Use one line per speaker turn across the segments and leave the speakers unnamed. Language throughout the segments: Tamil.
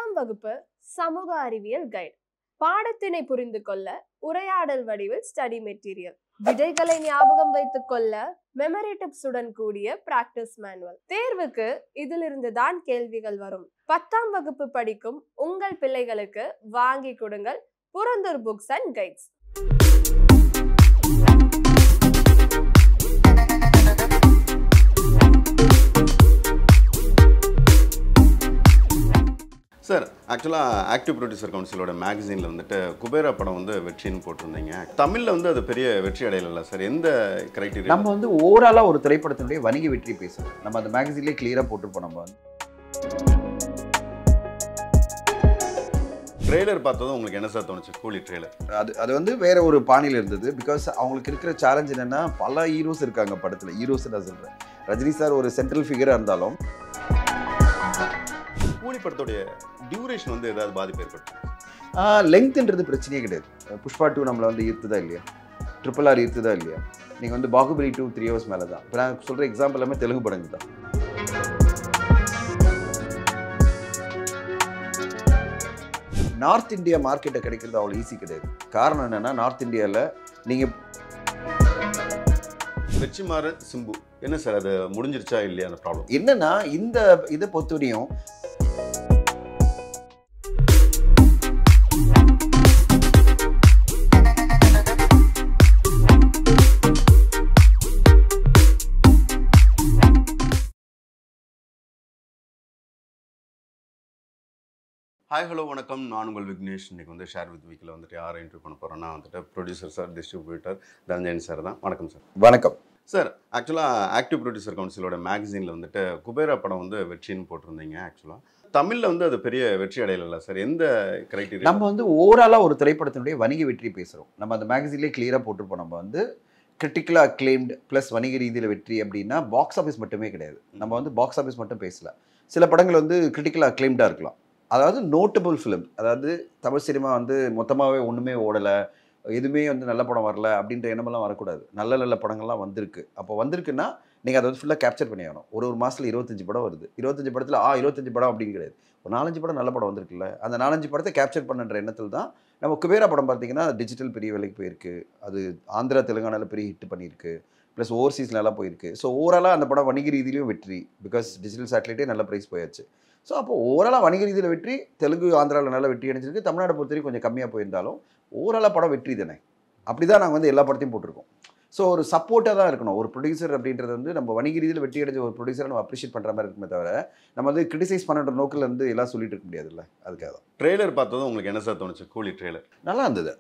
10ஆம் வகுப்பு சமூக அறிவியல் கைடு. பாடத்தினை புரிந்து கொள்ள உரையாடல் வடிவில் ஸ்டடி மெட்டீரியல், விடைகளை ஞாபகம் வைத்துக் கொள்ள மெமரி டிப்ஸ் உடன் கூடிய பிராக்டிஸ் மேனுவல். தேர்வுக்கு இதிலிருந்து தான் கேள்விகள் வரும். 10ஆம் வகுப்பு படிக்கும் உங்கள் பிள்ளைகளுக்கு வாங்கி கொடுங்கள் புரந்தூர் புக்ஸ் அண்ட் கைட்ஸ்.
சார், ஆக்சுவலாக ஆக்டிவ் ப்ரொடியூசர் கவுன்சிலோட மேகசினில் வந்துட்டு குபேரா படம் வந்து வெற்றின்னு போட்டிருந்தீங்க. தமிழில் வந்து அது பெரிய வெற்றி அடையல சார். எந்த கிரைட்டீரியா?
நம்ம வந்து ஓவராலாக ஒரு திரைப்படத்தினுடைய வணிக வெற்றி பேசுகிறோம். நம்ம அந்த மேகசின்லேயே கிளியராக போட்டிருப்போம். நம்ம வந்து
ட்ரெய்லர் பார்த்ததும் உங்களுக்கு என்ன சார் தோணுச்சு? கூலி ட்ரெய்லர்
அது வந்து வேற ஒரு பாணியில் இருந்தது. பிகாஸ் அவங்களுக்கு இருக்கிற சேலஞ்ச் என்னென்னா, பல ஹீரோஸ் இருக்காங்க படத்தில். ஹீரோஸ் நான் சொல்கிறேன், ரஜினி சார் ஒரு சென்ட்ரல் ஃபிகராக இருந்தாலும்
கூலி படத்துடைய டியூரேஷன் வந்து ஏதாவது பாதிப்பு ஏற்பட்டு?
லெங்க்ன்றது பிரச்சனையே கிடையாது. புஷ்பா 2 நம்மளை வந்து ஈர்த்துதா இல்லையா? RRR ஈர்த்துதா இல்லையா? நீங்கள் வந்து பாகுபலி 2 3 hours மேலே தான். இப்போ நான் சொல்கிற எக்ஸாம்பிள் எல்லாமே தெலுங்கு படங்கள் தான். நார்த் இந்தியா மார்க்கெட்டை கிடைக்கிறது அவ்வளோ ஈஸி கிடையாது. காரணம் என்னென்னா, நார்த் இந்தியாவில் நீங்கள்
வெற்றிமாறன் சிம்பு என்ன சார், அது முடிஞ்சிருச்சா இல்லையா அந்த ப்ராப்ளம்?
என்னன்னா, இந்த இதை பொறுத்தவரையும்
ஹாய் ஹலோ வணக்கம், நான் உங்கள் விக்னேஷ். இன்றைக்கி வந்து ஷேர் வித் வீக்கில் வந்துட்டு யாரை இன்டர்வியூ பண்ண போகிறோன்னா வந்துட்டு producer sir, distributor Dhananjayan sir தான். வணக்கம் சார்.
வணக்கம்
சார். ஆக்சுவலாக ஆக்டிவ் ப்ரொடியூசர் கவுன்சிலோட மேகசினில் வந்துட்டு குபேரா படம் வந்து வெற்றின்னு போட்டிருந்தீங்க. ஆக்சுவலாக தமிழில் வந்து அது பெரிய வெற்றி அடையல சார். எந்த கிரைட்டீரியா?
நம்ம வந்து ஓவராலாக ஒரு திரைப்படத்தினுடைய வணிக வெற்றி பேசுகிறோம். நம்ம அந்த மேகசின்லேயே கிளியராக போட்டிருப்போம். நம்ம வந்து கிரிட்டிக்கலாக அக்ளைம்டு ப்ளஸ் வணிக ரீதியில் வெற்றி அப்படின்னா பாக்ஸ் ஆஃபீஸ் மட்டுமே கிடையாது. நம்ம வந்து பாக்ஸ் ஆஃபீஸ் மட்டும் பேசல. சில படங்கள் வந்து கிரிட்டிக்கலாக அக்ளைம்டாக இருக்கலாம். அதாவது நோட்டபிள் ஃபிலிம், அதாவது தமிழ் சினிமா வந்து மொத்தமாகவே ஒன்றுமே ஓடலை, எதுவுமே வந்து நல்ல படம் வரல அப்படின்ற எண்ணமெல்லாம் வரக்கூடாது. நல்ல நல்ல படங்கள்லாம் வந்திருக்கு. அப்போ வந்திருக்குன்னா நீங்கள் அதை வந்து ஃபுல்லாக கேப்சர் பண்ணி ஆகணும். ஒரு மாதத்தில் 25 படம் வருது. 25 படத்தில் 25 படம் அப்படின்னு கிடையாது. ஒரு 4-5 படம் நல்ல படம் வந்திருக்குல்ல, அந்த 4-5 படத்தை கேப்சர் பண்ணுற எண்ணத்தில் தான் நம்ம குபேரா படம் பார்த்தீங்கன்னா டிஜிட்டல் பெரிய வேலைக்கு போயிருக்கு. அது ஆந்திரா தெலுங்கானாவில் பெரிய ஹிட் பண்ணியிருக்கு. ப்ளஸ் ஓவர்சீஸ் நல்லா போயிருக்கு. ஸோ ஓவராலாக அந்த படம் வணிக ரீதியிலையும் வெற்றி. பிகாஸ் டிஜிட்டல் சேட்டலைட்டே நல்ல ப்ரைஸ் போயாச்சு. ஸோ அப்போ ஓவராலாக வணிக ரீதியில் வெற்றி. தெலுங்கு ஆந்திராவில் நல்ல வெற்றி அடைஞ்சிருக்கு. தமிழ்நாடு பொறுத்தவரைக்கும் கொஞ்சம் கம்மியாக போயிருந்தாலும் ஓவராலாக படம் வெற்றி தானே. அப்படி தான் நாங்கள் வந்து எல்லா படத்தையும் போட்டிருக்கோம். ஸோ ஒரு சப்போர்ட்டாக தான் இருக்கணும். ஒரு ப்ரொடியூசர் அப்படின்றது வந்து நம்ம வணிக ரீதியில் வெற்றி அடைஞ்ச ஒரு ப்ரொடியூசரை நம்ம அப்ரிஷியேட் பண்ணுற மாதிரி இருக்குமே தவிர நம்ம வந்து கிரிட்டிசைஸ் பண்ணுற நோக்கில் வந்து எல்லாம் சொல்லிட்டு இருக்க முடியாதுல்ல. அதுக்காக தான்.
ட்ரெய்லர் பார்த்ததும் உங்களுக்கு என்ன சார் தோணுச்சு? கூலி ட்ரெய்லர்
நல்லா இருந்தது.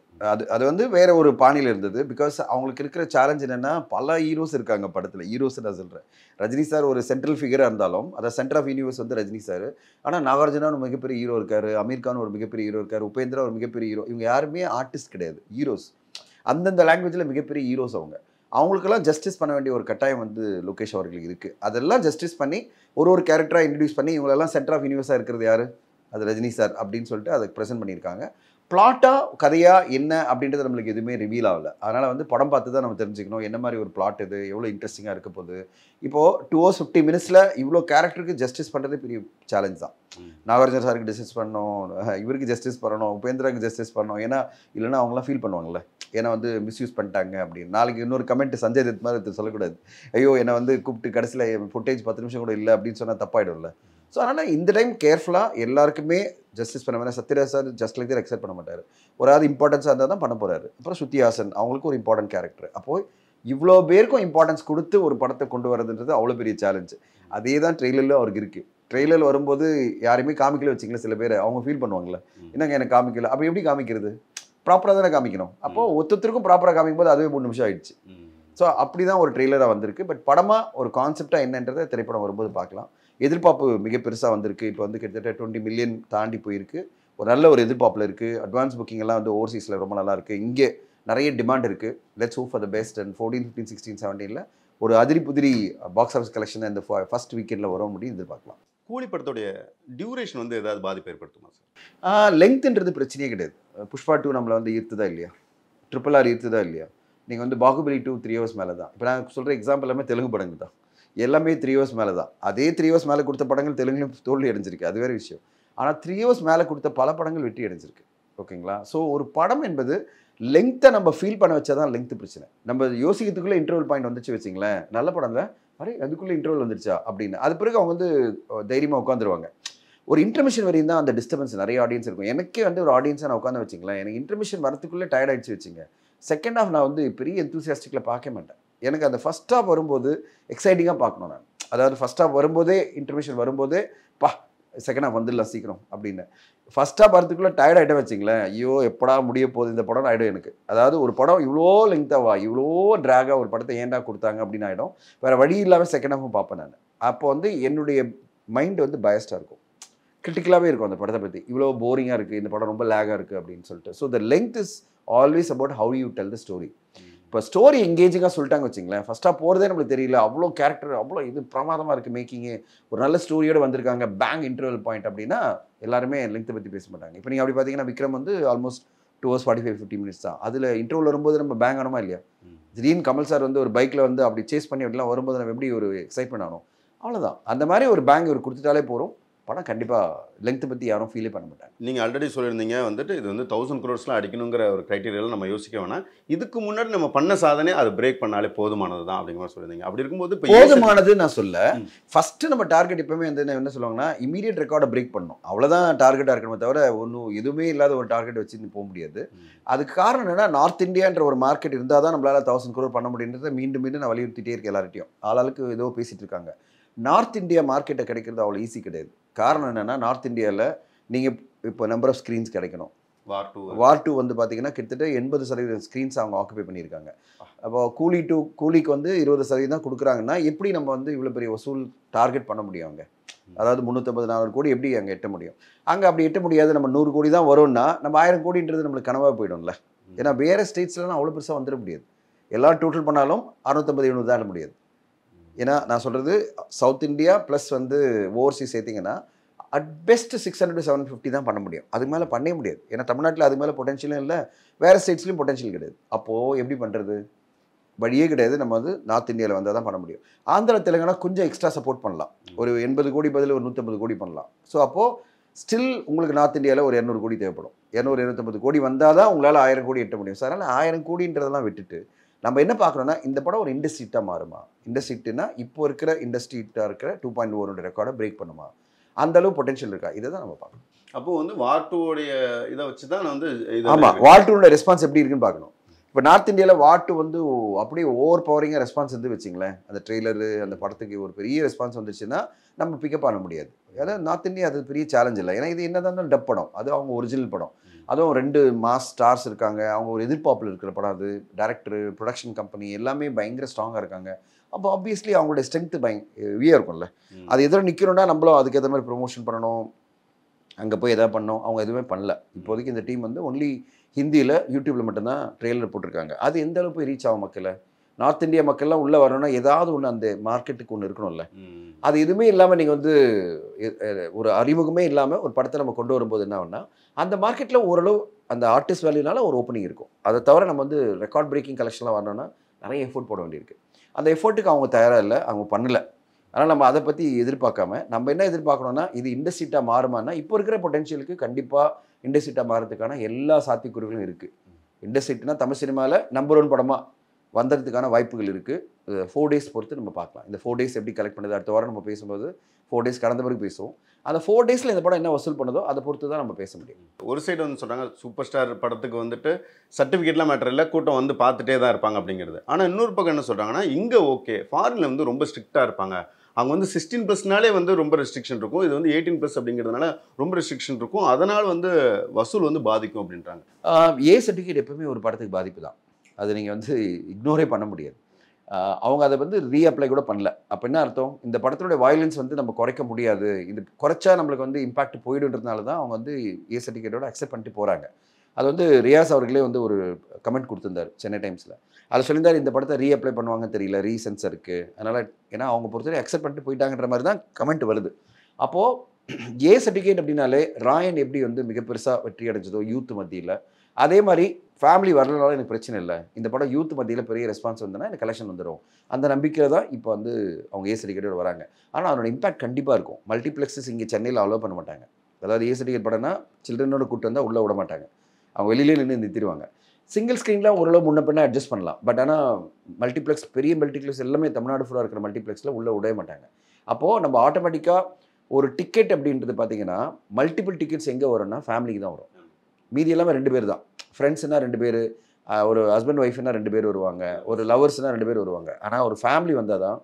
அது வந்து வேற ஒரு பாணியில் இருந்தது. பிகாஸ் அவங்களுக்கு இருக்கிற சேலஞ்ச் என்னென்னா, பல ஹீரோஸ் இருக்காங்க படத்தில். ஹீரோஸ் நான் சொல்கிறேன், ரஜினி சார் ஒரு சென்ட்ரல் ஃபிகராக இருந்தாலும் அதை சென்டர் ஆஃப் யூனிவர்ஸ் வந்து ரஜினி சார். ஆனால் நாகார்ஜுனா ஒரு மிகப்பெரிய ஹீரோ இருக்கார், அமீர் கான் ஒரு மிகப்பெரிய ஹீரோ இருக்கார், உபேந்திரா ஒரு மிகப்பெரிய ஹீரோ. இவங்க யாருமே ஆர்டிஸ்ட் கிடையாது, ஹீரோஸ். அந்தந்த லாங்குவேஜில் மிகப்பெரிய ஹீரோஸ். அவங்களுக்கெல்லாம் ஜஸ்டிஸ் பண்ண வேண்டிய ஒரு கட்டாயம் வந்து லோகேஷ் அவர்களுக்கு இருக்குது. அதெல்லாம் ஜஸ்டிஸ் பண்ணி ஒரு கேரக்டராக இன்ட்ரடியூஸ் பண்ணி இவங்களெல்லாம் சென்டர் ஆஃப் யூனிவர்ஸாக இருக்கிறது யார்? அது ரஜினி சார் அப்படின்னு சொல்லிட்டு அதை ப்ரெசென்ட் பண்ணியிருக்காங்க. பிளாட்டாக கதையாக என்ன அப்படின்றது நம்மளுக்கு எதுவுமே ரிவீல் ஆகலை. அதனால் வந்து படம் பார்த்து தான் நம்ம தெரிஞ்சுக்கணும் என்ன மாதிரி ஒரு பிளாட் இது, எவ்வளோ இன்ட்ரெஸ்டிங்காக இருக்க போகுது. இப்போது 2 hours 50 minutes இவ்வளோ கேரக்டருக்கு ஜஸ்டிஸ் பண்ணுறது பெரிய சேலஞ்ச் தான். நாகார்ஜுன சாருக்கு ஜஸ்டிஸ் பண்ணணும், இவருக்கு ஜஸ்டிஸ் பண்ணணும், உபேந்திராவுக்கு ஜஸ்டிஸ் பண்ணணும். ஏன்னா இல்லைன்னா அவங்களாம் ஃபீல் பண்ணுவாங்கள்ல, ஏன்னா வந்து மிஸ்யூஸ் பண்ணிட்டாங்க அப்படின்னு. நாளைக்கு இன்னொரு கமெண்ட் சஞ்சய் தத் மாதிரி சொல்லக்கூடாது, ஐயோ என்னை வந்து கூப்பிட்டு கடைசியில் ஃபுட்டேஜ் 10 நிமிஷம் கூட இல்லை அப்படின்னு சொன்னால் தப்பாயிடும்ல. ஸோ அதனால் இந்த டைம் கேர்ஃபுல்லாக எல்லாருக்குமே ஜஸ்டிஸ் பண்ண மாதிரி. சத்யராஜ் சார் ஜஸ்ட் லைக் தான் அக்செப்ட் பண்ண மாட்டார். ஒரு இம்பார்ட்டன்ஸாக இருந்தால் தான் பண்ண போகிறாரு. அப்புறம் ஸ்ருதிஹாசன் அவங்களுக்கு ஒரு இம்பார்ட்டன்ட் கேரக்டர். அப்போது இவ்வளோ பேருக்கும் இம்பார்ட்டன்ஸ் கொடுத்து ஒரு படத்தை கொண்டு வரதுன்றது அவ்வளோ பெரிய சேலஞ்சு. அதே தான் ட்ரெய்லரில் அவருக்கு இருக்குது. ட்ரெய்லர் வரும்போது யாருமே காமிக்கல வச்சிங்களா, சில பேர் அவங்க ஃபீல் பண்ணுவாங்களே, என்னங்க எனக்கு காமிக்கல. அப்போ எப்படி காமிக்கிறது? ப்ராப்பராக தானே காமிக்கணும். அப்போது ஒருத்தருக்கும் ப்ராப்பராக காமிக்கும் போது அதுவே 3 நிமிஷம் ஆயிடுச்சு. ஸோ அப்படி தான் ஒரு ட்ரெய்லராக வந்திருக்கு. பட் படமாக ஒரு கான்செப்டாக என்னன்றதை திரைப்படம் வரும்போது பார்க்கலாம். எதிர்பார்ப்பு மிக பெருசாக வந்திருக்கு. இப்போ வந்து கிட்டத்தட்ட 20 million தாண்டி போயிருக்கு. ஒரு நல்ல ஒரு எதிர்பார்ப்பில் இருக்குது. அட்வான்ஸ் புக்கிங் எல்லாம் வந்து ஓவர்சீஸில் ரொம்ப நல்லா இருக்குது. இங்கே நிறைய டிமாண்ட் இருக்குது. Let's hope for the best. And 14, 15, 16, 17 ஒரு அதிரி புதிரி பாக்ஸ் ஆஃபீஸ் கலெக்ஷன் இந்த ஃபர்ஸ்ட் வீக்கெண்டில் வர முடியும் எதிர்பார்க்கலாம்.
கூலி படத்துடைய டியூரேஷன் வந்து ஏதாவது பாதிப்பு ஏற்படுத்துமா சார்?
லெங்க்ன்றது பிரச்சனையே கிடையாது. புஷ்பா 2 நம்மளை வந்து ஈர்த்துதா இல்லையா? RRR ஈர்த்துதா இல்லையா? நீங்கள் வந்து பாகுபலி 2 3 hours மேலே தான். இப்போ நான் சொல்கிற எக்ஸாம்பிள் எல்லாமே தெலுங்கு படங்கள் தான். எல்லாமே 3 hours மேலே தான். அதே 3 hours மேலே கொடுத்த படங்கள் தெலுங்குலையும் தோல்வி அடைஞ்சிருக்கு, அது வேறு விஷயம். ஆனால் 3 இயர்ஸ் மேலே கொடுத்த பல படங்கள் வெற்றி அடைஞ்சிருக்கு. ஓகேங்களா? ஸோ ஒரு படம் என்பது லெங்க்த்தை நம்ம ஃபீல் பண்ண வச்சா தான் லெங்க்த் பிரச்சனை. நம்ம யோசிக்கிறதுக்குள்ளே இன்டர்வல் பாயிண்ட் வந்துச்சு வச்சிங்களேன், நல்ல படம்ல அரே அதுக்குள்ளே இன்டர்வல் வந்துருச்சா அப்படின்னு, அது பிறகு அவங்க வந்து தைரியமாக உட்காந்துருவாங்க. ஒரு இன்டர்மிஷன் வரையும் தான் அந்த டிஸ்டர்பன்ஸ் நிறைய ஆடியன்ஸ் இருக்கும். எனக்கே வந்து ஒரு ஆடியன்ஸாக நான் உட்காந்து வச்சிங்களேன், எனக்கு இன்டர்மிஷன் வரத்துக்குள்ளே டயர்ட் ஆகிடுச்சு வச்சுங்க, செகண்ட் ஹாஃப் நான் வந்து பெரிய எந்தூசியாஸ்டிக்கில் பார்க்க மாட்டேன். எனக்கு அந்த ஃபஸ்ட் ஹாஃப் வரும்போது எக்ஸைட்டிங்காக பார்க்கணும் நான். அதாவது ஃபஸ்ட் ஹாஃப் வரும்போதே இன்டர்மிஷன் வரும்போதே செகண்ட் ஹாஃப் வந்துடலாம் சீக்கிரம் அப்படின்னு. ஃபஸ்ட் ஹாஃப் வரத்துக்குள்ளே டயர்ட் ஆகிட்டே வச்சிங்களேன், ஐயோ எப்படா முடிய போகுது இந்த படம் ஆகிடும் எனக்கு. அதாவது ஒரு படம் இவ்வளோ லெங்க்தாவா இவ்வளோ ட்ராகாக ஒரு படத்தை ஏன்டா கொடுத்தாங்க அப்படின்னு ஆகிடும். வேறு வழி இல்லாமல் செகண்ட் ஹாஃபும் பார்ப்பேன் நான். அப்போ வந்து என்னுடைய மைண்ட் வந்து பயஸ்டாக இருக்கும், கிரிட்டிக்கலாகவே இருக்கும் அந்த படத்தை பற்றி. இவ்வளோ போரிங்காக இருக்குது இந்த படம், ரொம்ப லேகாக இருக்குது அப்படின்னு சொல்லிட்டு. So the length is always about how you tell the story. இப்போ ஸ்டோரி எங்கேஜிங்காக சொல்லிட்டாங்க வச்சிங்களேன், ஃபஸ்ட்டாக போகிறதே நம்மளுக்கு தெரியல, அவ்வளோ கேரக்டர் அவ்வளோ இது பிரமாதமாக இருக்குது மேக்கிங்கு, ஒரு நல்ல ஸ்டோரியோடு வந்திருக்காங்க, பேங்க் இன்டர்வல் பாயிண்ட் அப்படின்னா எல்லாருமே லெங்க்த்தை பற்றி பேச மாட்டாங்க. இப்போ நீங்கள் அப்படி பார்த்தீங்கன்னா விக்ரம் வந்து ஆல்மோஸ்ட் 2 hours 45-50 minutes தான். அதில் இன்டர்வல் வரும்போது நம்ம பேங்க் ஆனோமா இல்லையா? திடீர்னு கமல் சார் வந்து ஒரு பைக்கில் வந்து அப்படி சேஸ் பண்ணி அப்படிலாம் வரும்போது நம்ம எப்படி ஒரு எக்ஸைட்மெண்ட் ஆனோம், அவ்வளோதான். அந்த மாதிரி ஒரு பேங்க் ஒரு கொடுத்துட்டாலே போகிறோம், படம் கண்டிப்பாக லெங்க்த்தை பற்றி யாரும் ஃபீலே பண்ண மாட்டாங்க.
நீங்கள் ஆல்ரெடி சொல்லியிருந்தீங்க வந்துட்டு இது வந்து 1000 crores அடிக்கணுங்கிற ஒரு க்ரைட்டீரியாவில் நம்ம யோசிக்க வேணாம், இதுக்கு முன்னாடி நம்ம பண்ண சாதனை அதை பிரேக் பண்ணாலே போதுமானது தான் அப்படிங்கிற மாதிரி சொல்லியிருந்தீங்க. அப்படி இருக்கும்போது இப்போ
போதுமானது நான் சொல்ல, ஃபஸ்ட்டு நம்ம டார்கெட் எப்பவுமே வந்து என்ன சொல்லுவாங்கன்னா இமீடியட் ரெக்கார்டை பிரேக் பண்ணணும், அவ்வளோதான் டார்கெட்டாக இருக்கணுமே தவிர ஒன்றும் எதுவுமே இல்லாத ஒரு டார்கெட் வச்சுன்னு போக முடியாது. அதுக்கு காரணம் என்னன்னா, நார்த் இந்தியான்ற ஒரு மார்க்கெட் இருந்தால் தான் நம்மளால் 1000 crore பண்ண முடியுன்றதை மீண்டும் மீண்டும் நான் வலியுறுத்திட்டே இருக்கேன் எல்லார்ட்டையும். ஆளாளுக்கு ஏதோ பேசிகிட்டு இருக்காங்க. நார்த் இந்தியா மார்க்கெட்டை கிடைக்கிறது அவ்வளோ ஈஸி கிடையாது. காரணம் என்னென்னா, நார்த் இந்தியாவில் நீங்கள் இப்போ நம்பர் ஆஃப் ஸ்க்ரீன்ஸ் கிடைக்கணும். வார் 2 வந்து பார்த்தீங்கன்னா கிட்டத்தட்ட 80% ஸ்க்ரீன்ஸ் அவங்க ஆக்குபை பண்ணியிருக்காங்க. அப்போ கூலிக்கு வந்து 20% தான் கொடுக்குறாங்கன்னா எப்படி நம்ம வந்து இவ்வளோ பெரிய வசூல் டார்கெட் பண்ண முடியும் அங்கே? அதாவது 350-400 கோடி எப்படி அங்கே எட்ட முடியும்? அங்கே அப்படி எட்ட முடியாது. நம்ம 100 கோடி தான் வரும்னா நம்ம 1000 கோடின்றது நம்மளுக்கு கனவாக போயிடும்ல. ஏன்னா வேறு ஸ்டேட்ஸ்லாம் அவ்வளோ பெருசாக வந்துட முடியாது. எல்லாம் டோட்டல் பண்ணாலும் 650-700 தான் முடியாது. ஏன்னா நான் சொல்கிறது சவுத் இந்தியா ப்ளஸ் வந்து ஓவர்சீஸ் சேர்த்திங்கன்னா அட் பெஸ்ட் 600-750 தான் பண்ண முடியும். அதுக்கு மேலே பண்ணவே முடியாது. ஏன்னா தமிழ்நாட்டில் அதுக்கு மேலே பொட்டன்ஷியலும் இல்லை, வேறு ஸ்டேட்ஸ்லையும் பொட்டன்ஷியல் கிடையாது. அப்போது எப்படி பண்ணுறது? வழியே கிடையாது. நம்ம வந்து நார்த் இந்தியாவில் வந்தால் தான் பண்ண முடியும். ஆந்திரா தெலுங்கானா கொஞ்சம் எக்ஸ்ட்ரா சப்போர்ட் பண்ணலாம், ஒரு 80 கோடி பதில் ஒரு 150 கோடி பண்ணலாம். ஸோ அப்போது ஸ்டில் உங்களுக்கு நார்த் இந்தியாவில் ஒரு 200 கோடி தேவைப்படும். 200-250 கோடி வந்தால் தான் உங்களால் 1000 கோடி எட்ட முடியும். சார் அதனால் 1000 கோடின்றதெல்லாம் விட்டுட்டு நம்ம என்ன பார்க்குறோன்னா, இந்த படம் ஒரு இண்டஸ்ட்ரீட்டாக மாறுமா? இண்டஸ்ட்ரீட்டுனா இப்போ இருக்கிற இண்டஸ்ட்ரீட்டாக இருக்கிற 2.1 ரெக்கார்டை பிரேக் பண்ணுமா? அந்தளவு பொட்டன்ஷியல் இருக்கா? இதை தான் நம்ம பார்க்கணும்.
அப்போது வந்து வார் 2 இதை வச்சு தான் நான் வந்து
ஆமாம், வார் 2 ரெஸ்பான்ஸ் எப்படி இருக்குன்னு பார்க்கணும். இப்போ நார்த் இந்தியாவில் வார் 2 வந்து அப்படியே ஓவர் பவரிங்காக ரெஸ்பான்ஸ் வந்து வச்சிங்களேன், அந்த ட்ரெய்லரு அந்த படத்துக்கு ஒரு பெரிய ரெஸ்பான்ஸ் வந்துச்சுன்னா நம்ம பிக்கப் பண்ண முடியாது. அதாவது நார்த் இந்தியா அது பெரிய சேலஞ்ச் இல்லை. ஏன்னா இது என்ன தான் இருந்தாலும் டப் படம், அது அவங்க ஒரிஜினல் படம், அதுவும் 2 மாஸ் ஸ்டார்ஸ் இருக்காங்க, அவங்க ஒரு எதிர்பார்ப்பில் இருக்கிற படம். அது டேரக்டரு, ப்ரொடக்ஷன் கம்பெனி எல்லாமே பயங்கர ஸ்ட்ராங்காக இருக்காங்க. அப்போ ஆப்வியஸ்லி அவங்களுடைய ஸ்ட்ரென்த்து ஹெவியாக இருக்கும்ல. அது எதிர நிற்கணும்னா நம்மளும் அதுக்கேற்ற மாதிரி ப்ரொமோஷன் பண்ணணும், அங்கே போய் எதாவது பண்ணோம். அவங்க எதுவுமே பண்ணல. இப்போதைக்கு இந்த டீம் வந்து ஒன்லி ஹிந்தியில் யூடியூப்பில் மட்டும்தான் ட்ரெய்லர் போட்டிருக்காங்க. அது எந்த அளவு போய் ரீச் ஆகும் மக்களை? நார்த் இந்தியா மக்கள்லாம் உள்ளே வரணும்னா ஏதாவது ஒன்று அந்த மார்க்கெட்டுக்கு ஒன்று இருக்கணும்ல. அது எதுவுமே இல்லாமல் நீங்கள் வந்து ஒரு அறிமுகமே இல்லாமல் ஒரு படத்தை நம்ம கொண்டு வரும்போது என்ன ஆகும்னா, அந்த மார்க்கெட்டில் ஓரளவு அந்த ஆர்டிஸ்ட் வேல்யூனால ஒரு ஓப்பனிங் இருக்கும். அதை தவிர நம்ம வந்து ரெக்கார்ட் பிரேக்கிங் கலெக்ஷன்லாம் வரணும்னா நிறைய எஃபோர்ட் போட வேண்டியிருக்கு. அந்த எஃபோர்ட்டுக்கு அவங்க தயாராக இல்லை, அவங்க பண்ணலை. ஆனால் நம்ம அதை பற்றி எதிர்பார்க்காம நம்ம என்ன எதிர்பார்க்கணும்னா, இது இண்டஸ்ட்ரீட்டாக மாறுமானா இப்போ இருக்கிற பொட்டன்ஷியலுக்கு கண்டிப்பாக இண்டஸ்ட்ரீட்டாக மாறதுக்கான எல்லா சாத்தியக்கூறுகளும் இருக்குது. இண்டஸ்ட்ரீட்னா தமிழ் சினிமாவில் நம்பர் 1 படமாக வந்ததுக்கான வாய்ப்புகள் இருக்குது. 4 days பொறுத்து நம்ம பார்க்கலாம். இந்த 4 days எப்படி கலெக்ட் பண்ணுது அடுத்த வாரம் நம்ம பேசும்போது 4 days கடந்த பிறகு பேசுவோம். அந்த 4 daysல இந்த படம் என்ன வசூல் பண்ணுதோ அதை பொறுத்து தான் நம்ம பேச முடியும்.
ஒரு சைடு வந்து சொல்கிறாங்க சூப்பர் ஸ்டார் படத்துக்கு வந்துட்டு சர்டிஃபிகேட்லாம் மேட்டர் இல்லை, கூட்டம் வந்து பார்த்துட்டே தான் இருப்பாங்க அப்படிங்கிறது. ஆனால் இன்னொரு பக்கம் என்ன சொல்கிறாங்கன்னா, இங்கே ஓகே ஃபாரினில் வந்து ரொம்ப ஸ்ட்ரிக்டாக இருப்பாங்க, அவங்க வந்து 16+னாலே வந்து ரொம்ப ரெஸ்ட்ரிக்ஷன் இருக்கும், இது வந்து 18+ அப்படிங்கிறதுனால ரொம்ப ரெஸ்ட்ரிக்ஷன் இருக்கும், அதனால் வந்து வசூல் வந்து பாதிக்கும் அப்படின்றாங்க.
ஏ சர்டிஃபிகேட் எப்பவுமே ஒரு படத்துக்கு பாதிப்பு தான், அது நீங்கள் வந்து இக்னோரே பண்ண முடியாது. அவங்க அதை வந்து ரீஅப்ளை கூட பண்ணல. அப்போ என்ன அர்த்தம்? இந்த படத்தினுடைய வயலன்ஸ் வந்து நம்ம குறைக்க முடியாது, இது குறைச்சா நம்மளுக்கு வந்து இம்பாக்ட் போயிடுன்றதுனால தான் அவங்க வந்து ஏ சர்டிஃபிகேட்டோட அக்செப்ட் பண்ணிட்டு போகிறாங்க. அது வந்து ரியாஸ் அவர்களே வந்து ஒரு கமெண்ட் கொடுத்துருந்தார் சென்னை டைம்ஸில். அதை சொல்லியிருந்தார், இந்த படத்தை ரீஅப்ளை பண்ணுவாங்கன்னு தெரியல, ரீசென்சருக்கு, அதனால் ஏன்னா அவங்க பொறுத்தவரை அக்செப்ட் பண்ணிட்டு போயிட்டாங்கன்ற மாதிரி தான் கமெண்ட் வருது. அப்போது ஏ சர்டிஃபிகேட் அப்படின்னாலே ராயன் எப்படி வந்து மிக பெருசாக வெற்றி அடைஞ்சதோ யூத் மத்தியில், அதே மாதிரி ஃபேமிலி வரலனாலும் எனக்கு பிரச்சனை இல்லை, இந்த படம் யூத் மத்தியில் பெரிய ரெஸ்பான்ஸ் வந்ததுன்னா எனக்கு கலெக்ஷன் வந்துடும், அந்த நம்பிக்கையில் தான் இப்போ வந்து அவங்க ஏ சர்டிஃபிகேட்டோட வராங்க. ஆனால் அதனோட இம்பாக்ட் கண்டிப்பாக இருக்கும். மல்டிப்ளெக்ஸஸ் இங்கே சென்னையில் அலோவ் பண்ண மாட்டாங்க. அதாவது ஏ சர்டிஃபிகேட் படம்னா சில்ட்ரனோட கூட்டு வந்தால் உள்ளே விட மாட்டாங்க, அவங்க வெளியிலே நின்று நிறுத்திடுவாங்க. சிங்கிள் ஸ்க்ரீனில் ஓரளவு முன்ன பின்னா அட்ஜஸ்ட் பண்ணலாம். பட் ஆனால் மல்டிப்ளெக்ஸ், பெரிய மல்டிப்ளெக்ஸ் எல்லாமே தமிழ்நாடு ஃபுல்லாக இருக்கிற மல்டிப்ளெக்ஸில் உள்ளே விடவே மாட்டாங்க. அப்போது நம்ம ஆட்டோமேட்டிக்காக ஒரு டிக்கெட் அப்படின்றது பார்த்தீங்கன்னா மல்டிபிள் டிக்கெட்ஸ் எங்கே வரும்னா ஃபேமிலிக்கு தான் வரும். மீதி எல்லாமே 2 பேர் தான். ஃப்ரெண்ட்ஸ்னால் 2 பேர், ஒரு ஹஸ்பண்ட் ஒய்ஃப்னா 2 பேர் வருவாங்க, ஒரு லவர்ஸ்னால் 2 பேர் வருவாங்க. ஆனால் ஒரு ஃபேமிலி வந்தால் தான்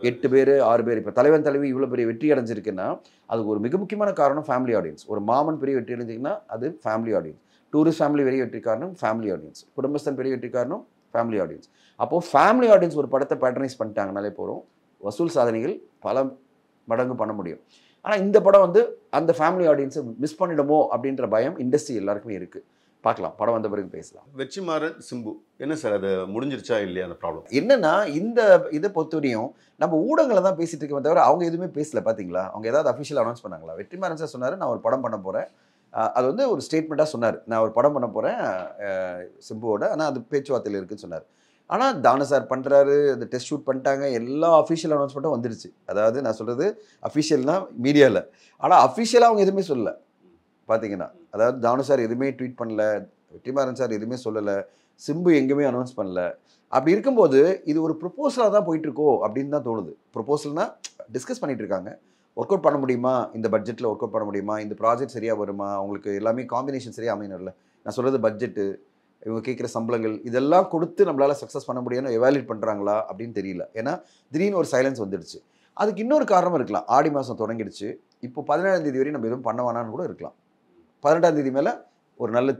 8 பேர் 6 பேர். இப்போ தலைவன் தலைவி இவ்வளோ பெரிய வெற்றி அடைஞ்சிருக்குன்னா அதுக்கு ஒரு மிக முக்கியமான காரணம் ஃபேமிலி ஆடியன்ஸ். ஒரு மாமன் பெரிய வெற்றி அடைஞ்சிங்கன்னா அது ஃபேமிலி ஆடியன்ஸ். டூரிஸ்ட் ஃபேமிலி பெரிய வெற்றி காரணம் ஃபேமிலி ஆடியன்ஸ். குடும்பஸ்தன் பெரிய வெற்றி காரணம் ஃபேமிலி ஆடியன்ஸ். அப்போது ஃபேமிலி ஆடியன்ஸ் ஒரு படத்தை பேட்டர்னைஸ் பண்ணிட்டாங்கனாலே போகிறோம், வசூல் சாதனைகள் பல மடங்கு பண்ண முடியும். ஆனால் இந்த படம் வந்து அந்த ஃபேமிலி ஆடியன்ஸை மிஸ் பண்ணிடுமோ அப்படின்ற பயம் இண்டஸ்ட்ரி எல்லாருக்குமே இருக்குது. பார்க்கலாம், படம் வந்த பிறகு பேசலாம்.
வெற்றிமாறன் சிம்பு என்ன சார், அது முடிஞ்சிருச்சா இல்லையா அந்த ப்ராப்ளம்?
என்னன்னா இந்த இதை பொறுத்தவரையும் நம்ம ஊடகங்களை தான் பேசிட்டு இருக்கோமே தவிர அவங்க எதுவுமே பேசல. பார்த்தீங்களா, அவங்க ஏதாவது அஃபிஷியல் அனௌன்ஸ் பண்ணாங்களா? வெற்றிமாறன் சார் சொன்னார் நான் ஒரு படம் பண்ண போகிறேன், அது வந்து ஒரு ஸ்டேட்மெண்ட்டாக சொன்னார், நான் ஒரு படம் பண்ண போகிறேன் சிம்புவோட, ஆனால் அது பேச்சுவார்த்தையில் இருக்குன்னு சொன்னார். ஆனால் தானு சார் பண்ணுறாரு, அந்த டெஸ்ட் ஷூட் பண்ணிட்டாங்க, எல்லா அஃபிஷியல் அனௌன்ஸ்மெண்ட்டும் வந்துடுச்சு. அதாவது நான் சொல்கிறது அஃபிஷியல்னா மீடியாவில், ஆனால் அஃபிஷியலாக அவங்க எதுவுமே சொல்லலை பார்த்தீங்கன்னா. அதாவது தானு சார் எதுவுமே ட்வீட் பண்ணல, வெற்றிமாறன் சார் எதுவுமே சொல்லலை, சிம்பு எங்கேயுமே அனௌன்ஸ் பண்ணல. அப்படி இருக்கும்போது இது ஒரு ப்ரொப்போசலாக தான் போயிட்டுருக்கோ அப்படின்னு தான் தோணுது. ப்ரொப்போசல்னால் டிஸ்கஸ் பண்ணிகிட்டு இருக்காங்க, ஒர்க் அவுட் பண்ண முடியுமா, இந்த பட்ஜெட்டில் ஒர்க் அவுட் பண்ண முடியுமா, இந்த ப்ராஜெக்ட் சரியாக வருமா, அவங்களுக்கு எல்லாமே காம்பினேஷன் சரியாக அமையணும்ல. நான் சொல்கிறது பட்ஜெட்டு, இவங்க கேட்குற சம்பளங்கள் இதெல்லாம் கொடுத்து நம்மளால் சக்ஸஸ் பண்ண முடியும்னு எவாலுவேட் பண்ணுறாங்களா அப்படின்னு தெரியல. ஏன்னா திடீர்னு ஒரு சைலன்ஸ் வந்துடுச்சு. அதுக்கு இன்னொரு காரணம் இருக்கலாம். ஆடி மாதம் தொடங்கிடுச்சு, இப்போ 17ஆம் தேதி வரையும் நம்ம எதுவும் பண்ண வேணான்னு கூட இருக்கலாம். 18ஆம் தேதி மேலே ஒரு நல்ல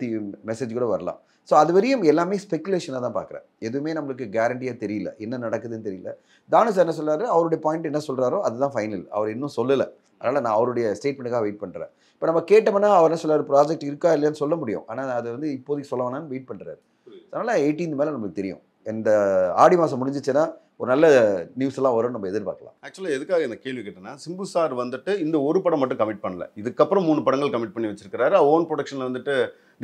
மெசேஜ் கூட வரலாம். ஸோ அது வரையும் எல்லாமே ஸ்பெக்குலேஷனாக தான் பார்க்குறேன். எதுவுமே நம்மளுக்கு கேரண்டியாக தெரியல, என்ன நடக்குதுன்னு தெரியல. தானு சார் என்ன சொல்கிறாரு, அவருடைய பாயிண்ட் என்ன சொல்கிறாரோ அதுதான் ஃபைனல். அவர் இன்னும் சொல்லலை, அதனால் நான் அவருடைய ஸ்டேட்மெண்ட்டுக்காக வெயிட் பண்ணுறேன். இப்போ நம்ம கேட்டோம்னா அவர் என்ன சொல்கிறார், ப்ராஜெக்ட் இருக்கா இல்லையான்னு சொல்ல முடியும், ஆனால் அது வந்து இப்போதைக்கு சொல்ல வேணான்னு வெயிட் பண்ணுறாரு. அதனால் 18 மேலே நம்மளுக்கு தெரியும். இந்த ஆடி மாதம் முடிஞ்சிச்சுன்னா ஒரு நல்ல நியூஸ் எல்லாம் வரும்னு நம்ம எதிர்பார்க்கலாம்.
ஆக்சுவலாக எதுக்காக இந்த கேள்வி கேட்டேன்னா, சிம்பு சார் வந்துட்டு இந்த ஒரு படம் மட்டும் கமிட் பண்ணல, இதுக்கப்புறம் 3 படங்கள் கமிட் பண்ணி வச்சிருக்காரு. ஓன் ப்ரொடக்ஷனில் வந்துட்டு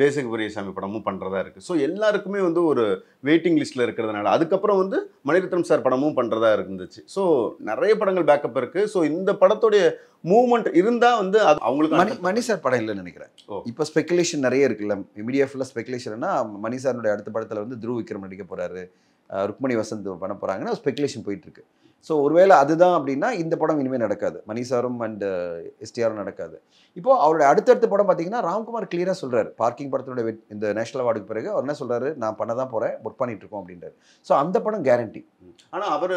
தேசிக பெரியசாமி படமும் பண்ணுறதா இருக்குது. ஸோ எல்லாருக்குமே வந்து ஒரு வெயிட்டிங் லிஸ்ட்டில் இருக்கிறதுனால அதுக்கப்புறம் வந்து மணிரத்னம் சார் படமும் பண்ணுறதா இருந்துச்சு. ஸோ நிறைய படங்கள் பேக்கப் இருக்குது. ஸோ இந்த படத்துடைய மூவ்மெண்ட் இருந்தால் வந்து அது அவங்களுக்கு
மணி சார் படம் இல்லைன்னு நினைக்கிறேன். இப்போ ஸ்பெகுலேஷன் நிறைய இருக்குல்ல, மீடியா ஃபுல்லாக ஸ்பெகுலேஷன்னா மணி சாருடைய அடுத்த படத்தில் வந்து துருவ் விக்ரம் நடிக்க போகிறாரு, ருக்மணி வசந்த் பண்ண போகிறாங்கன்னா ஸ்பெகுலேஷன் போயிட்டுருக்கு. ஸோ ஒருவேளை அதுதான் அப்படின்னா இந்த படம் இனிமேல் நடக்காது, மணி சாரும் அண்ட் எஸ்டிஆரும் நடக்காது. இப்போது அவருடைய அடுத்தடுத்த படம் பார்த்தீங்கன்னா ராம்குமார் கிளியராக சொல்கிறார், பார்க்கிங் படத்தினுடைய இந்த நேஷனல் அவார்டுக்கு பிறகு அவர் என்ன சொல்கிறாரு, நான் பண்ண தான் போகிறேன், ஒர்க் பண்ணிட்டு இருக்கோம் அப்படின்றாரு. ஸோ அந்த படம் கேரண்டி.
ஆனால் அவர்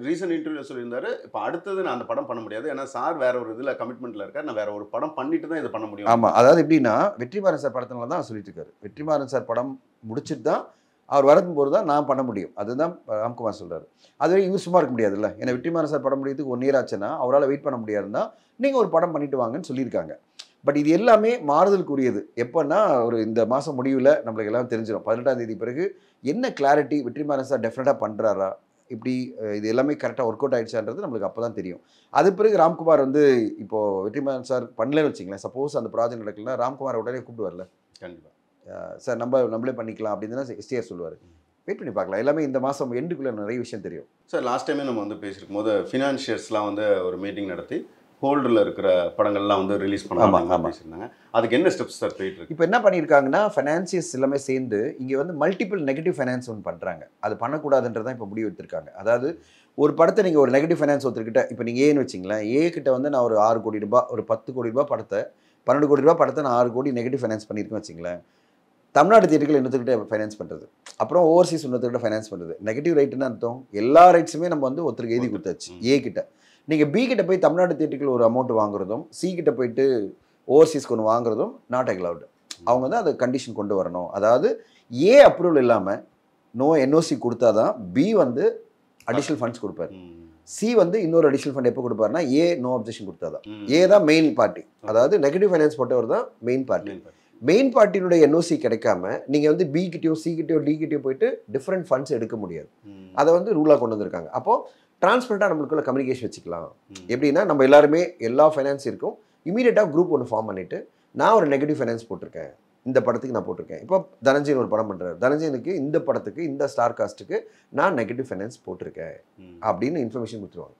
ரீசன்ட் இன்டர்வியூவில் சொல்லியிருந்தாரு, இப்போ அடுத்தது நான் அந்த படம் பண்ண முடியாது, ஏன்னா சார் வேற ஒரு இதில் கமிட்மெண்ட்டில் இருக்கார், நான் வேற ஒரு படம் பண்ணிட்டு தான் இதை பண்ண முடியும்.
ஆமாம், அதாவது எப்படின்னா வெற்றிமாறன் சார் படத்தினால தான் சொல்லிட்டு இருக்காரு, வெற்றிமாறன் சார் படம் முடிச்சுட்டு தான் அவர் வரதும் போது தான் நான் பண்ண முடியும், அதுதான் ராம்குமார் சொல்கிறார். அதுவே இவர் சும்மா இருக்க முடியாதுல்ல, ஏன்னா வெற்றிமாறன் சார் படம் முடியறதுக்கு 1 இயர் ஆச்சுன்னா அவரால் வெயிட் பண்ண முடியாதுன்னா நீங்கள் ஒரு படம் பண்ணிட்டு வாங்கன்னு சொல்லியிருக்காங்க. பட் இது எல்லாமே மாறுதலுக்குரியது. எப்போன்னா ஒரு இந்த மாதம் முடிவில் நம்மளுக்கு எல்லாம் தெரிஞ்சிடும், 18ஆம் தேதி பிறகு என்ன கிளாரிட்டி, வெற்றிமாறன் சார் டெஃபினட்டாக பண்ணுறாரா, இப்படி இது எல்லாமே கரெக்டாக ஒர்க் அவுட் ஆகிடுச்சான்றது நம்மளுக்கு அப்போ தான் தெரியும். அது பிறகு ராம்குமார் வந்து இப்போது வெற்றிமாறன் சார் பண்ணலன்னு வச்சிங்களேன், சப்போஸ் அந்த ப்ராஜெக்ட் நடக்கலன்னா ராம்குமார் உடனே கூப்பிட்டு வரல,
கண்டிப்பாக
சார் நம்மளே பண்ணிக்கலாம் அப்படின்னு தான் எஸ்டிஆர் சொல்லுவார். வெயிட் பண்ணி பார்க்கலாம், எல்லாமே இந்த மாதம் எண்டுக்குள்ளே நிறைய விஷயம் தெரியும்.
சார் லாஸ்ட் டைமே நம்ம வந்து பேசியிருக்கும் போது ஃபினான்ஷியர்ஸ்லாம் வந்து ஒரு மீட்டிங் நடத்தி ஹோல்டில் இருக்கிற படங்கள்லாம் வந்து ரிலீஸ் பண்ணாங்க பேசியிருந்தாங்க. அதுக்கு என்ன ஸ்டெப்ஸ் சார் போயிட்டு இருக்கு?
இப்போ என்ன பண்ணியிருக்காங்கன்னா ஃபைனான்சியர்ஸ் எல்லாமே சேர்ந்து இங்கே வந்து மல்டிபிள் நெகட்டிவ் ஃபைனான்ஸ் ஒன்று பண்ணுறாங்க. அது பண்ணக்கூடாதுன்றதான் இப்போ முடிவு எடுத்திருக்காங்க. அதாவது ஒரு படத்தை நீங்கள் ஒரு நெகட்டிவ் ஃபைனான்ஸ் ஒருத்தர்கிட்ட, இப்போ நீங்கள் ஏன்னு வச்சிங்களேன், ஏ கிட்ட வந்து நான் ஒரு 6 கோடி ரூபாய், ஒரு 10 கோடி ரூபாய் படத்தை, 12 கோடி ரூபாய் படத்தை நான் 6 கோடி நெகட்டிவ் ஃபைனான்ஸ் பண்ணியிருக்கேன்னு வச்சிங்களேன், தமிழ்நாடு தியேட்டர்கள் இன்னொருத்தர்கிட்ட ஃபைனான்ஸ் பண்ணுறது, அப்புறம் ஓவர்சீஸ் இன்னொருத்தர்கிட்ட ஃபைனான்ஸ் பண்ணுறது. நெகட்டிவ் ரைட்டுன்னு அர்த்தம் எல்லா ரைட்ஸுமே நம்ம வந்து ஒருத்தருக்கு எழுதி கொடுத்தாச்சு. ஏ கிட்ட நீங்கள் பி கிட்ட போய் தமிழ்நாடு தியேட்டர்கள் ஒரு அமௌண்ட் வாங்குறதும், சி கிட்ட போயிட்டு ஓவர்சீஸ்க்கு ஒன்று வாங்குறதும் நாட் அலவுட். அவங்க தான் அதை கண்டிஷன் கொண்டு வரணும். அதாவது ஏ அப்ரூவல் இல்லாமல் நோ என்ஓசி கொடுத்தா தான் பி வந்து அடிஷ்னல் ஃபண்ட்ஸ் கொடுப்பாரு, சி வந்து இன்னொரு அடிஷ்னல் ஃபண்ட் எப்போ கொடுப்பாருன்னா ஏ நோ அப்ஜெக்ஷன் கொடுத்தா தான். ஏ தான் மெயின் பார்ட்டி, அதாவது நெகட்டிவ் ஃபைனான்ஸ் போட்டவர் தான் மெயின் பார்ட்டி. மெயின் பார்ட்டியினுடைய என்ஓசி கிடைக்காம நீங்கள் வந்து பி கிட்டயோ சி கிட்டயோ டி கிட்டயோ போயிட்டு டிஃப்ரெண்ட் ஃபண்ட்ஸ் எடுக்க முடியாது. அதை வந்து ரூலாக கொண்டு வந்திருக்காங்க. அப்போது டிரான்ஸ்பரண்டாக நம்மளுக்குள்ள கம்யூனிகேஷன் வச்சுக்கலாம். எப்படின்னா நம்ம எல்லாருமே எல்லா ஃபைனான்ஸ் இருக்கும், இமீடியட்டாக குரூப் ஒன்று ஃபார்ம் பண்ணிவிட்டு நான் ஒரு நெகட்டிவ் ஃபைனான்ஸ் போட்டிருக்கேன், இந்த படத்துக்கு நான் போட்டிருக்கேன். இப்போ தனஞ்சயன் ஒரு படம் பண்ணுறாரு, தனஞ்சயனுக்கு இந்த படத்துக்கு இந்த ஸ்டார் காஸ்ட்டுக்கு நான் நெகட்டிவ் ஃபைனான்ஸ் போட்டிருக்கேன் அப்படின்னு இன்ஃபர்மேஷன் கொடுத்துருவாங்க.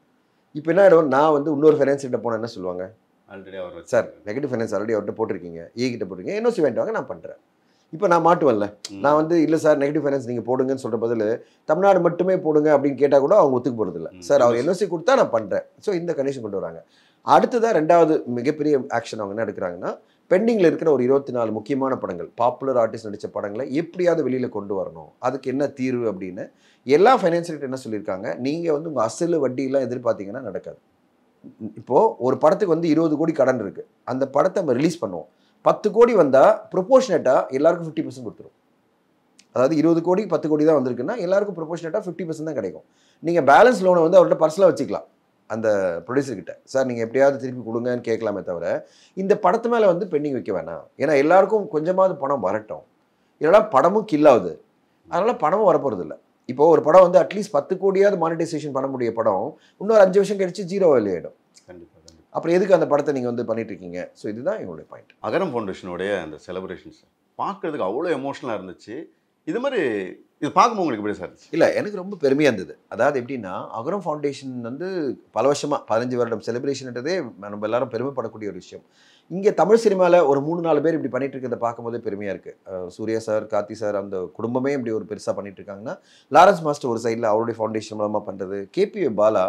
இப்போ என்ன ஆகிடும், நான் வந்து இன்னொரு ஃபைனான்ஸ் கிட்ட போனால் என்ன சொல்லுவாங்க,
ஆல்ரெடி அவர்
சார் நெகட்டிவ் ஃபைனான்ஸ் ஆல்ரெடி அவர்கிட்ட போட்டிருக்கீங்க, கிட்ட போட்டிருக்கீங்க, என்ஓசி வாங்கிட்டு வாங்க, நான் பண்ணுறேன். இப்போ நான் மாட்டுவல்ல, நான் வந்து இல்லை சார் நெகட்டிவ் ஃபைனான்ஸ் நீங்கள் போடுங்கன்னு சொல்கிற பதில் தமிழ்நாடு மட்டுமே போடுங்க அப்படின்னு கேட்டால் கூட அவங்க ஒத்துக்கு போகிறது இல்லை. சார் அவர் என்ஓசி கொடுத்தா நான் பண்ணுறேன். ஸோ இந்த கண்டிஷன் கொண்டு வராங்க. அடுத்ததான் ரெண்டாவது மிகப்பெரிய ஆக்ஷன் அவங்க என்ன எடுக்கிறாங்கன்னா, பெண்டிங்கில் இருக்கிற ஒரு 24 முக்கியமான படங்கள், பாப்புலர் ஆர்டிஸ்ட் நடித்த படங்களை எப்படியாவது வெளியில் கொண்டு வரணும், அதுக்கு என்ன தீர்வு அப்படின்னு எல்லா ஃபைனான்சியல் என்ன சொல்லியிருக்காங்க, நீங்கள் வந்து உங்கள் அசல் வட்டியெல்லாம் எதிர்பார்த்தீங்கன்னா நடக்காது. இப்போது ஒரு படத்துக்கு வந்து 20 கோடி கடன் இருக்குது, அந்த படத்தை நம்ம ரிலீஸ் பண்ணுவோம், 10 கோடி வந்தால் ப்ரொபோஷனேட்டாக எல்லாருக்கும் 50% கொடுத்துரும். அதாவது 20 கோடி 10 கோடி தான் வந்திருக்குன்னா எல்லாருக்கும் ப்ரொபோஷனேட்டாக 50% தான் கிடைக்கும். நீங்கள் பேலன்ஸ் லோனை வந்து அவர்கிட்ட பர்சனலாக வச்சுக்கலாம், அந்த ப்ரொடியூசர்கிட்ட. சார் நீங்கள் எப்படியாவது திருப்பி கொடுங்கன்னு கேட்கலாமே தவிர இந்த படத்து மேலே வந்து பெண்டிங் வைக்க வேணாம். ஏன்னா எல்லாருக்கும் கொஞ்சமாவது பணம் வரட்டும், இல்லைனா படமும் கில்லாகுது, அதனால் பணமும் வரப்போகிறது இல்லை. இப்போ ஒரு படம் வந்து அட்லீஸ்ட் 10 கோடியாவது மானிட்டைசேஷன் பண்ண முடிய படம் இன்னொரு 5 வருஷம் கழிச்சு 0 வெளியாயிடும்.
கண்டிப்பாக.
அப்புறம் எதுக்கு அந்த படத்தை நீங்கள் வந்து பண்ணிட்டு இருக்கீங்க? ஸோ இதுதான் எங்களுடைய பாயிண்ட்.
அகரம் ஃபவுண்டேஷனுடைய அந்த செலிப்ரேஷன்ஸ் பார்க்குறதுக்கு அவ்வளோ எமோஷனலாக இருந்துச்சு. இது மாதிரி இது பார்க்கும்போது உங்களுக்கு எப்படி சார்?
இல்லை, எனக்கு ரொம்ப பெருமையாக இருந்தது. அதாவது எப்படின்னா, அகரம் ஃபவுண்டேஷன் வந்து பல வருஷமாக 15 வருடம் செலிப்ரேஷன்ன்றதே நம்ம எல்லாரும் பெருமைப்படக்கூடிய ஒரு விஷயம். இங்கே தமிழ் சினிமாவில் ஒரு 3-4 பேர் இப்படி பண்ணிட்டு இருக்கிறத பார்க்கும்போதே பெருமையாக இருக்குது. சூர்யா சார், கார்த்தி சார், அந்த குடும்பமே இப்படி ஒரு பெருசாக பண்ணிட்டு இருக்காங்கன்னா, லாரன்ஸ் மாஸ்டர் ஒரு சைடில் அவருடைய ஃபவுண்டேஷன் மூலமாக பண்ணுறது, கேபி பாலா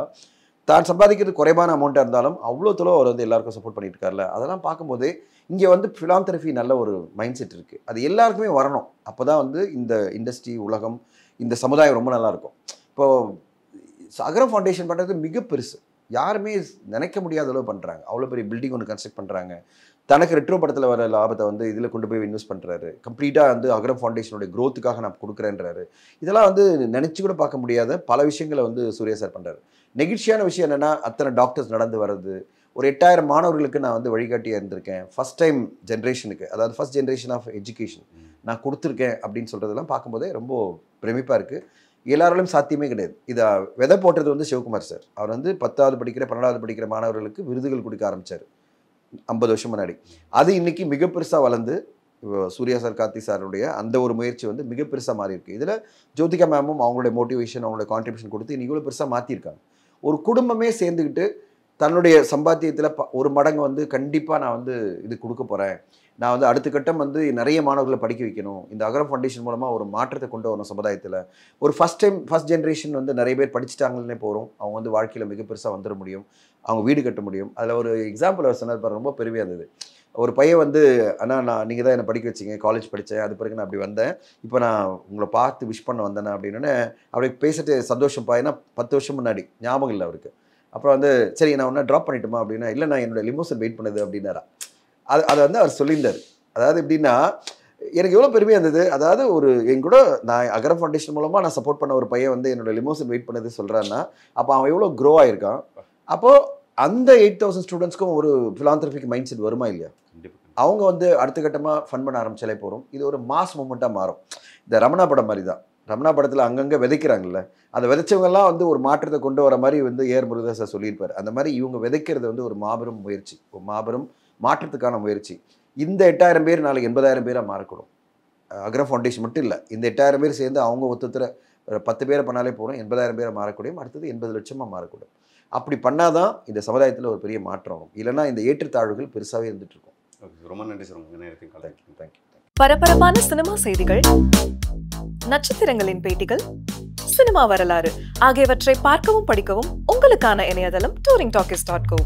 தான் சம்பாதிக்கிறது குறைவான அமௌண்ட்டாக இருந்தாலும் அவ்வளோ தொலைவு அவர் வந்து எல்லாருக்கும் சப்போர்ட் பண்ணிட்டு இருக்காருல்ல, அதெல்லாம் பார்க்கும்போது இங்கே வந்து ஃபிலாந்தெரபி நல்ல ஒரு மைண்ட் செட் இருக்குது. அது எல்லாருக்குமே வரணும். அப்போ தான் வந்து இந்த இண்டஸ்ட்ரி, உலகம், இந்த சமுதாயம் ரொம்ப நல்லாயிருக்கும். இப்போது அகரம் ஃபவுண்டேஷன் பண்ணுறது மிக பெருசு, யாருமே நினைக்க முடியாத அளவு பண்ணுறாங்க. அவ்வளோ பெரிய பில்டிங் ஒன்று கன்ஸ்ட்ரக்ட் பண்ணுறாங்க. தனக்கு ரெட்ரோ படத்தில் வர லாபத்தை வந்து இதில் கொண்டு போய் இன்வெஸ்ட் பண்ணுறாரு. கம்ப்ளீட்டாக வந்து அகரம் ஃபவுண்டேஷனுடைய க்ரோத்துக்காக நான் கொடுக்குறேன்றாரு. இதெல்லாம் வந்து நினச்சி கூட பார்க்க முடியாத பல விஷயங்களை வந்து சூர்யா சார் பண்ணுறாரு. நெகிழ்ச்சியான விஷயம் என்னென்னா, அத்தனை டாக்டர்ஸ் நடந்து வர்றது, ஒரு 8000 மாணவர்களுக்கு நான் வந்து வழிகாட்டியாக இருந்திருக்கேன். ஃபஸ்ட் டைம் ஜென்ரேஷனுக்கு, அதாவது ஃபஸ்ட் ஜென்ரேஷன் ஆஃப் எஜுகேஷன் நான் கொடுத்துருக்கேன் அப்படின்னு சொல்கிறதெல்லாம் பார்க்கும்போதே ரொம்ப பிரமிப்பாக இருக்குது. எல்லாராலும் சாத்தியமே கிடையாது. இதை விதை போட்டது வந்து சிவகுமார் சார். அவர் வந்து 10வது படிக்கிற 12வது படிக்கிற மாணவர்களுக்கு விருதுகள் கொடுக்க ஆரம்பித்தார் 50 வருஷம் முன்னாடி. அது இன்றைக்கி மிக பெருசாக வளர்ந்து சூர்யா சார், கார்த்தி சாருடைய அந்த ஒரு முயற்சி வந்து மிக பெருசாக மாறி இருக்குது. இதில் ஜோதிகா மேமும் அவங்களுடைய மோட்டிவேஷன், அவங்களுடைய கான்ட்ரிபியூஷன் கொடுத்து இன்றைக்கி இவ்வளோ பெருசாக மாற்றிருக்காங்க. ஒரு குடும்பமே சேர்ந்துக்கிட்டு தன்னுடைய சம்பாத்தியத்தில் ஒரு மடங்கு வந்து கண்டிப்பாக நான் வந்து இது கொடுக்க போகிறேன், நான் வந்து அடுத்த கட்டம் வந்து நிறைய மாணவர்களை படிக்க வைக்கணும், இந்த அகரம் ஃபவுண்டேஷன் மூலமாக ஒரு மாற்றத்தை கொண்டு வரணும் சமுதாயத்தில். ஒரு ஃபஸ்ட் ஜென்ரேஷன் வந்து நிறைய பேர் படிச்சிட்டாங்கன்னே போகிறோம், அவங்க வந்து வாழ்க்கையில் மிக பெருசாக வந்துட முடியும், அவங்க வீடு கட்ட முடியும். அதில் ஒரு எக்ஸாம்பிள் அவர் சொன்னார் பாரு, ரொம்ப பெருமையாக இருந்தது. ஒரு பையன் வந்து, அண்ணா நீங்கள் தான் என்னை படிக்க வச்சிங்க, காலேஜ் படித்தேன், அது பிறகு நான் அப்படி வந்தேன், இப்போ நான் உங்களை பார்த்து விஷ் பண்ண வந்தேன்னா அப்படின்னு அப்படி பேசிட்டு சந்தோஷம் பாயினா 10 வருஷம் முன்னாடி ஞாபகம் இல்லை அவருக்கு. அப்புறம் வந்து சரி நான் ஒன்றா ட்ராப் பண்ணிட்டுமா அப்படின்னா, இல்லை நான் என்னோடய லிமோசன் வெயிட் பண்ணுது அப்படின்னாரா. அதை வந்து அவர் சொல்லியிருந்தார். அதாவது எப்படின்னா, எனக்கு எவ்வளோ பெருமையாக இருந்தது. அதாவது ஒரு என் கூட நான் அகரம் ஃபவுண்டேஷன் மூலமாக நான் சப்போர்ட் பண்ண ஒரு பையன் வந்து என்னோடய லிமோசன் வெயிட் பண்ணது சொல்கிறான்னா, அப்போ அவன் எவ்வளோ க்ரோ ஆகிருக்கான். அப்போது அந்த 8000 ஸ்டூடெண்ட்ஸ்க்கும் ஒரு ஃபிலாந்தெரபிக் மைண்ட் செட் வருமா இல்லையா? அவங்க வந்து அடுத்த கட்டமாக ஃபன் பண்ண ஆரம்பிச்சாலே போகிறோம். இது ஒரு மாஸ் மூமெண்ட்டாக மாறும். இந்த ரமணா படம் மாதிரி தான். ரமணா படத்தில் அங்கங்கே விதைக்கிறாங்கல்ல, அந்த விதைச்சவங்கெல்லாம் வந்து ஒரு மாற்றத்தை கொண்டு வர மாதிரி வந்து ஏஆர் முருகதாஸ் சார் சொல்லியிருப்பார். அந்த மாதிரி இவங்க விதைக்கிறது வந்து ஒரு மாபெரும் முயற்சி, ஒரு மாபெரும் மாற்றத்துக்கான முயற்சி. இந்த 8000 பேர் நாளைக்கு 80,000 பேராக மாறக்கூடும். அகரம் ஃபவுண்டேஷன் மட்டும் இல்லை, இந்த 8000 பேர் சேர்ந்து அவங்க ஒருத்தர 10 பேரை பண்ணாலே போகிறோம், 80,000 பேரை மாறக்கூடியும், அடுத்தது 80 லட்சமாக மாறக்கூடும். அப்படி பண்ணாதான் இந்த சமுதாயத்தில் ஒரு பெரிய மாற்றம் வரும். இல்லைன்னா இந்த ஏற்றத்தாழ்வுகள் பெருசாகவே இருந்துட்டு இருக்கும்.
ரொம்ப நன்றி சார், உங்கள் நேரத்துக்கு. தேங்க்யூ.
பரபரப்பான சினிமா செய்திகள், நட்சத்திரங்களின் பேட்டிகள், சினிமா வரலாறு ஆகியவற்றை பார்க்கவும் படிக்கவும் உங்களுக்கான இணையதளம் touringtalkies.co.